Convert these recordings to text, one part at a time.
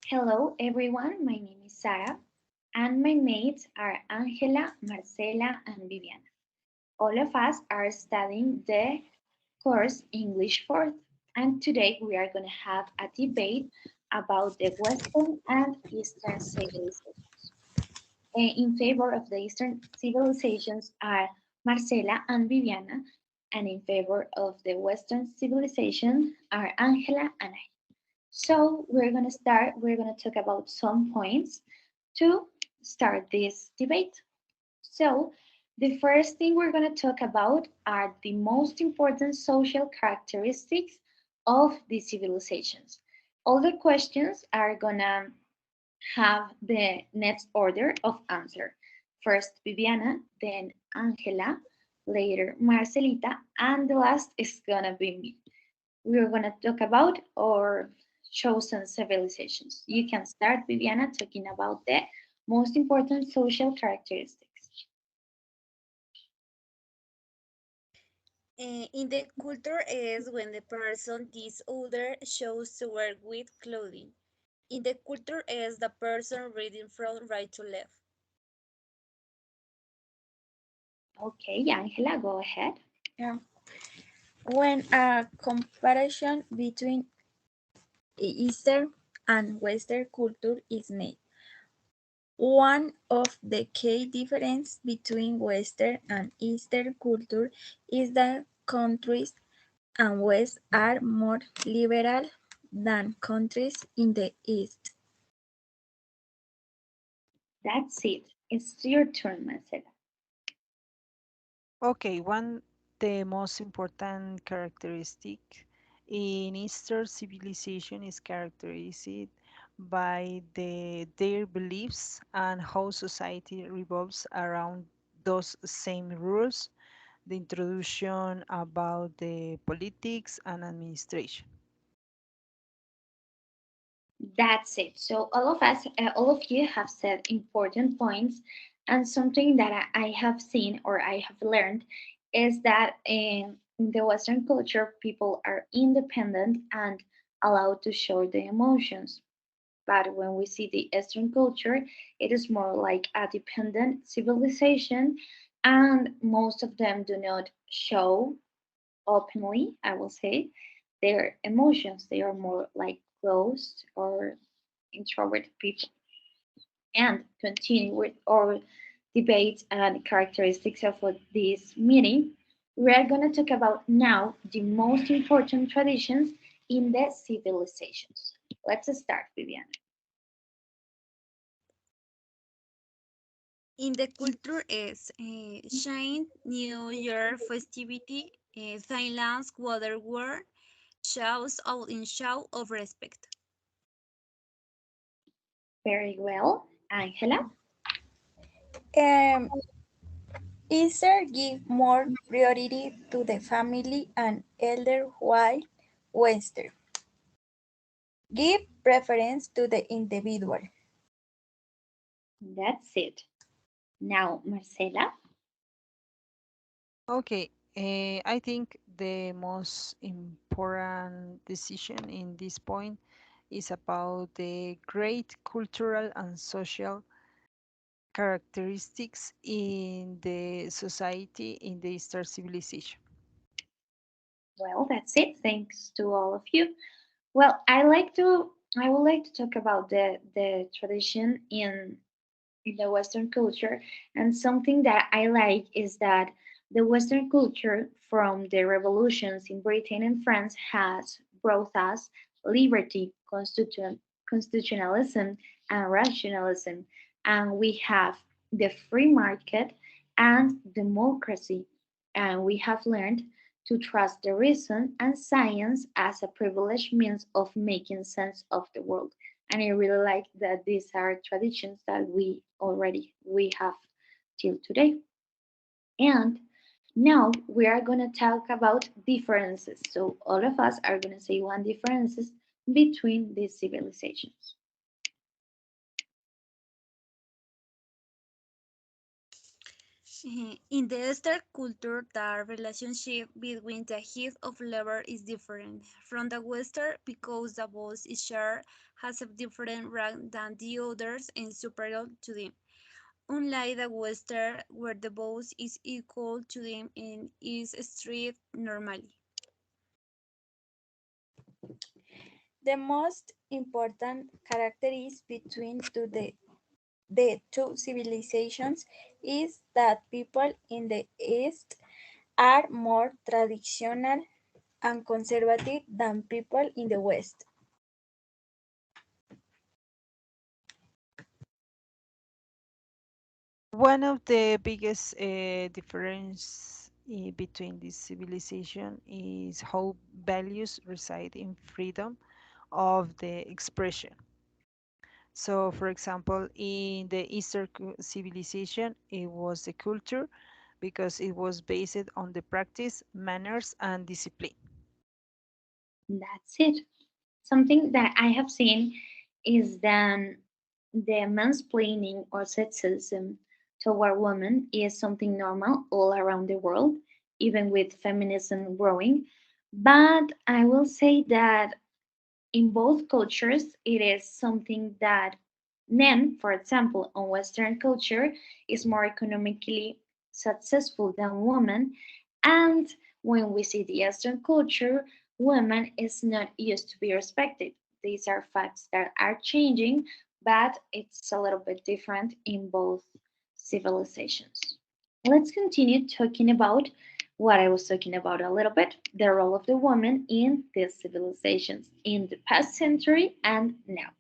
Hello everyone, my name is Sarah and my mates are Angela, Marcela and Viviana. All of us are studying the course English 4th and today we are going to have a debate about the Western and Eastern civilizations. In favor of the Eastern civilizations are Marcela and Viviana and in favor of the Western civilization are Angela and I. So we're going to talk about some points to start this debate. So the first thing we're going to talk about are the most important social characteristics of the civilizations. All the questions are going to have the next order of answer. First Viviana, then Angela, later Marcelita, and the last is going to be me. We're going to talk about our chosen civilizations. You can start, Viviana, talking about the most important social characteristics. In the culture is when the person disorder shows to wear with clothing. In the culture is the person reading from right to left. Okay, Angela, go ahead. Yeah. When a comparison between Eastern and Western culture is made. One of the key differences between Western and Eastern culture is that countries and West are more liberal than countries in the East. That's it. It's your turn, Marcela. Okay, one the most important characteristic in Eastern civilization is characterized by their beliefs and how society revolves around those same rules, the introduction about the politics and administration. That's it. So all of you have said important points, and something that I have seen or I have learned is that in the Western culture, people are independent and allowed to show their emotions. But when we see the Eastern culture, it is more like a dependent civilization, and most of them do not show openly, I will say, their emotions. They are more like closed or introverted people. And continue with our debate and characteristics of this meeting. We are going to talk about now the most important traditions in the civilizations. Let's start, Viviana. In the culture is Shine New Year festivity, Thailand's water war, shows all in show of respect. Very well. Angela? Um, Eastern give more priority to the family and elder while Western give preference to the individual. That's it. Now, Marcela? Okay, I think the most important decision in this point is about the great cultural and social characteristics in the society in the Eastern civilization. Well, that's it. Thanks to all of you. Well, I would like to talk about the tradition in the Western culture, and something that I like is that the Western culture from the revolutions in Britain and France has brought us liberty, constitutionalism, and rationalism, and we have the free market and democracy, and we have learned to trust the reason and science as a privileged means of making sense of the world. And I really like that these are traditions that we have till today. And now we are going to talk about differences. So all of us are going to say one differences between these civilizations. In the Eastern culture, the relationship between the head of level is different from the Western because the boss is shared has a different rank than the others and superior to them. Unlike the Western, where the boss is equal to them and is treated normally. The most important characteristic between the two civilizations is that people in the East are more traditional and conservative than people in the West. One of the biggest difference between this civilization is how values reside in freedom of the expression. So, for example, in the Eastern civilization, it was the culture because it was based on the practice, manners, and discipline. That's it. Something that I have seen is that the mansplaining or sexism toward women is something normal all around the world, even with feminism growing. But I will say that in both cultures, it is something that men, for example, on Western culture, is more economically successful than women. And when we see the Eastern culture, women is not used to be respected. These are facts that are changing, but it's a little bit different in both civilizations. Let's continue talking about what I was talking about a little bit, the role of the woman in these civilizations in the past century and now.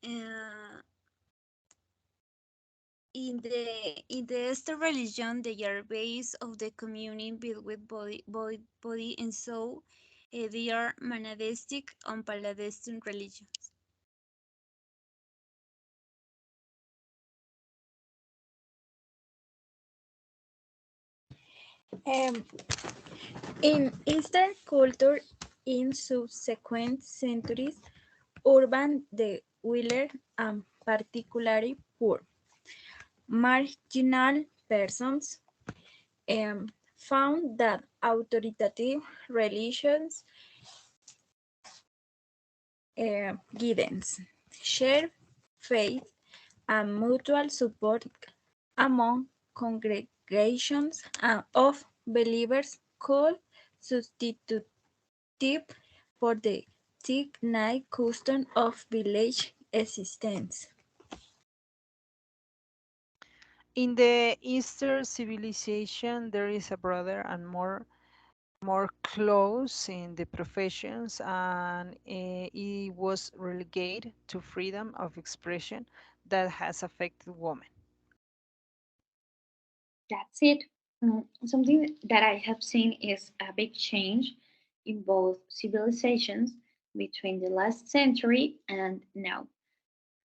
Uh, in the Eastern religion, they are base of the communion built with body and soul. They are monastic and Palestinian religions. Um, in Eastern culture, in subsequent centuries, urban dwellers and particularly poor, marginal persons found that authoritative religions guidance, shared faith, and mutual support among congregations of believers could substitute for the thick night custom of village existence. In the Eastern civilization, there is a broader and more close in the professions, and it was relegated to freedom of expression that has affected women. That's it. Something that I have seen is a big change in both civilizations between the last century and now.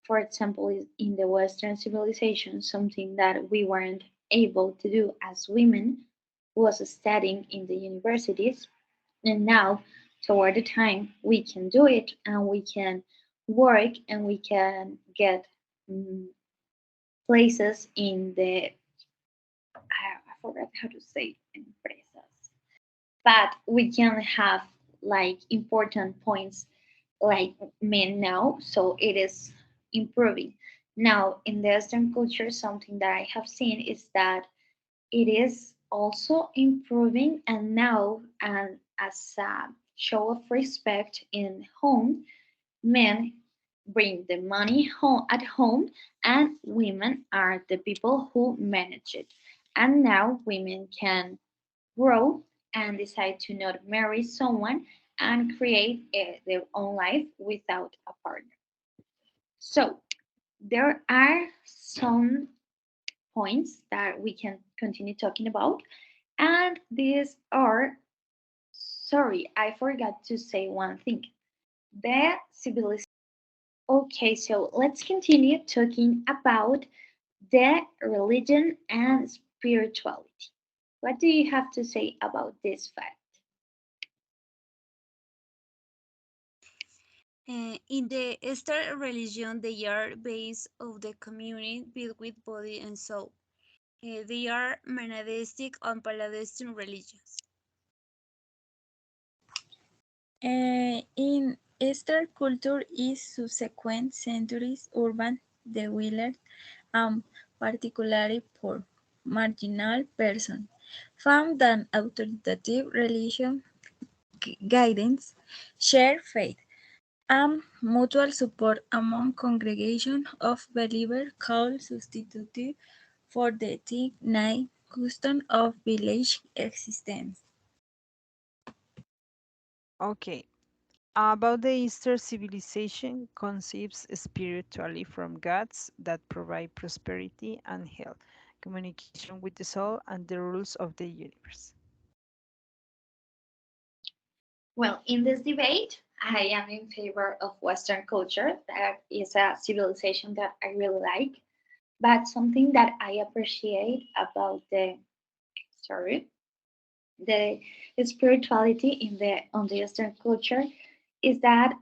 For example, in the Western civilization, something that we weren't able to do as women was studying in the universities. And now, toward the time, we can do it and we can work and we can get mm, places in the, I forgot how to say empresas, but we can have like important points like men now, so it is improving. Now, in the Western culture, something that I have seen is that it is also improving, and now, and as a show of respect in home, men bring the money home at home, and women are the people who manage it. And now women can grow and decide to not marry someone and create their own life without a partner. So there are some points that we can continue talking about, and these are, sorry, I forgot to say one thing. The civilization. Okay, so let's continue talking about the religion and spirituality. What do you have to say about this fact? In the Eastern religion, they are based of the community built with body and soul. They are monotheistic and polytheistic religions. In Eastern culture is subsequent centuries urban developed and particularly poor, marginal persons found an authoritative religion guidance, shared faith, and mutual support among congregations of believers called substitute for the thick night custom of village existence. Okay. About the Eastern civilization conceives spiritually from gods that provide prosperity and health, communication with the soul, and the rules of the universe. Well, in this debate, I am in favor of Western culture. That is a civilization that I really like. But something that I appreciate about sorry, the spirituality in the on the Eastern culture is that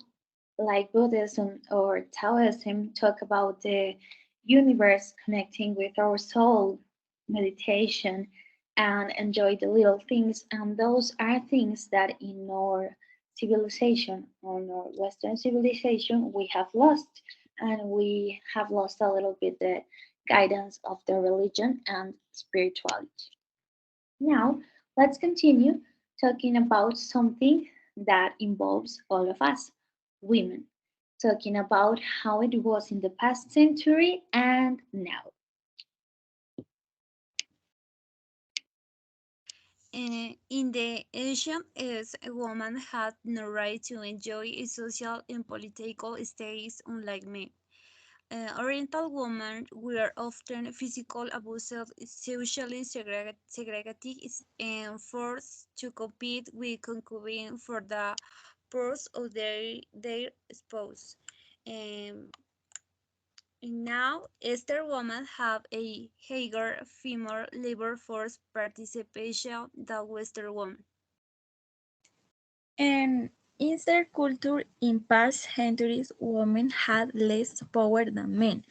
like Buddhism or Taoism talk about the universe connecting with our soul, meditation, and enjoy the little things. And those are things that in our civilization, on our Western civilization, we have lost. And we have lost a little bit the guidance of the religion and spirituality. Now, let's continue talking about something that involves all of us, women, talking about how it was in the past century and now. In the ancient East, a woman had no right to enjoy a social and political status unlike men. Oriental women were often physical abused, socially segregated, and forced to compete with concubines for the purse of their spouse. Um, Now, Eastern women have a higher female labor force participation than Western women. And in their culture, in past centuries, women had less power than men.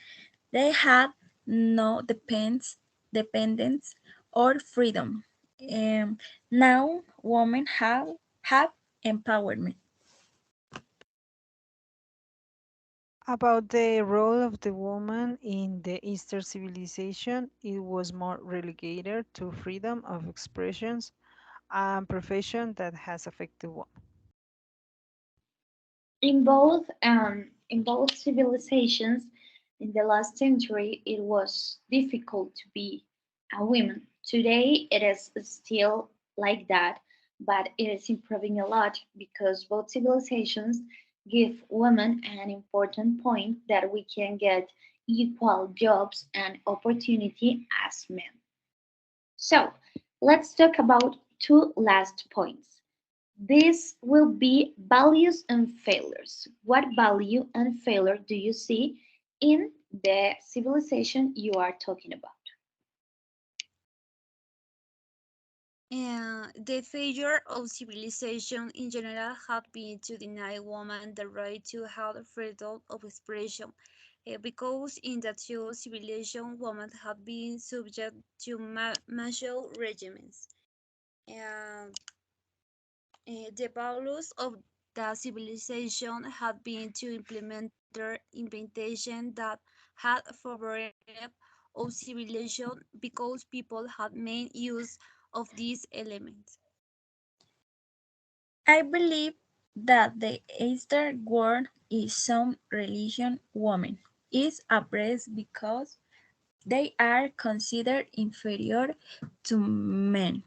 They had no dependence or freedom. Now, women have empowerment. About the role of the woman in the Eastern civilization, it was more relegated to freedom of expressions and profession that has affected women. In both civilizations, in the last century, it was difficult to be a woman. Today, it is still like that, but it is improving a lot because both civilizations give women an important point that we can get equal jobs and opportunity as men. So, let's talk about two last points. This will be values and failures. What value and failure do you see in the civilization you are talking about? The failure of civilization in general had been to deny women the right to have freedom of expression, because in that civilization women had been subject to martial regimes. And the values of the civilization had been to implement their invention that had favored of civilization because people had made use of these elements. I believe that the Eastern world is some religion woman is oppressed because they are considered inferior to men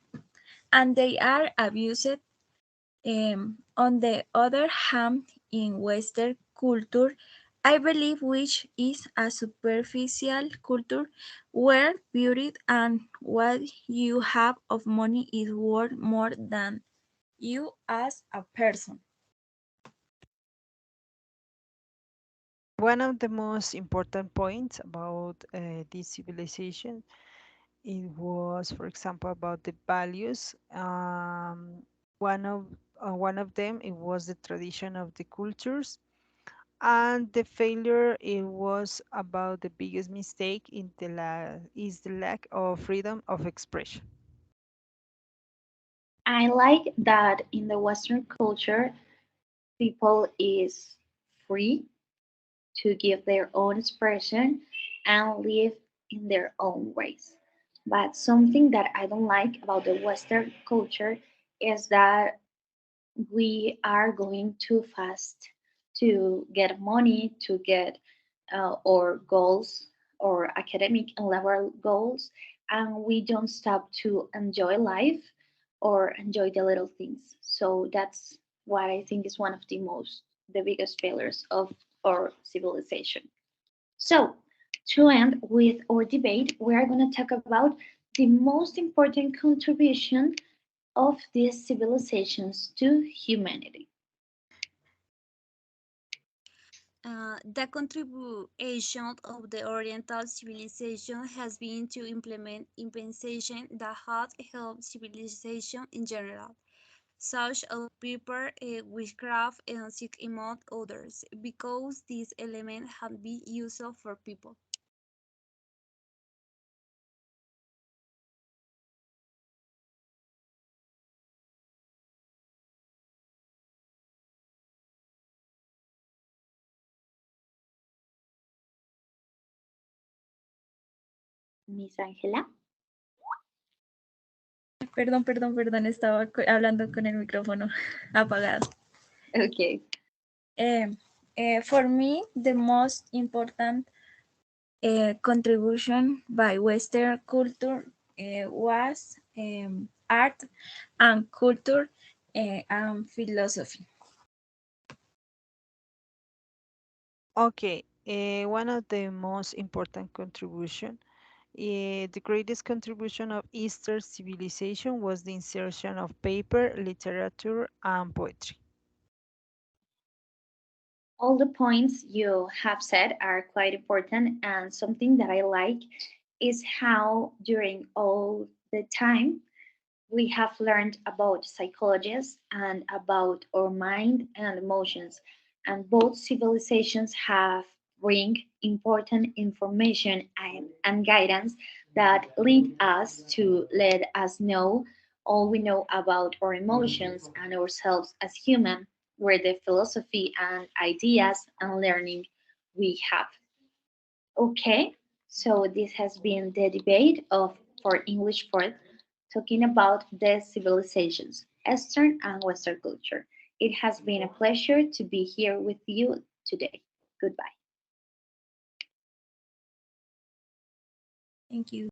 and they are abused. On the other hand, in Western culture, I believe which is a superficial culture where beauty and what you have of money is worth more than you as a person. One of the most important points about this civilization, it was, for example, about the values. One of them, it was the tradition of the cultures. And the failure it was about the biggest mistake in is the lack of freedom of expression. I like that in the Western culture, people is free to give their own expression and live in their own ways. But something that I don't like about the Western culture is that we are going too fast to get money, to get our goals or academic and laboral goals, and we don't stop to enjoy life or enjoy the little things. So that's what I think is one of the biggest failures of our civilization. So, to end with our debate, we are going to talk about the most important contribution of these civilizations to humanity. The contribution of the Oriental civilization has been to implement inventions that have helped civilization in general, such as paper, witchcraft, and music, among others, because these elements have been useful for people. Miss Angela. Perdón, estaba hablando con el micrófono apagado. Okay. For me, the most important contribution by Western culture was art and culture and philosophy. Okay, one of the most important contribution, the greatest contribution of Eastern civilization was the insertion of paper, literature, and poetry. All the points you have said are quite important, and something that I like is how during all the time we have learned about psychologists and about our mind and emotions, and both civilizations have bring important information and guidance that lead us to let us know all we know about our emotions and ourselves as human, where the philosophy and ideas and learning we have. Okay, so this has been the debate of for English Fourth, talking about the civilizations, Eastern and Western culture. It has been a pleasure to be here with you today. Goodbye. Thank you.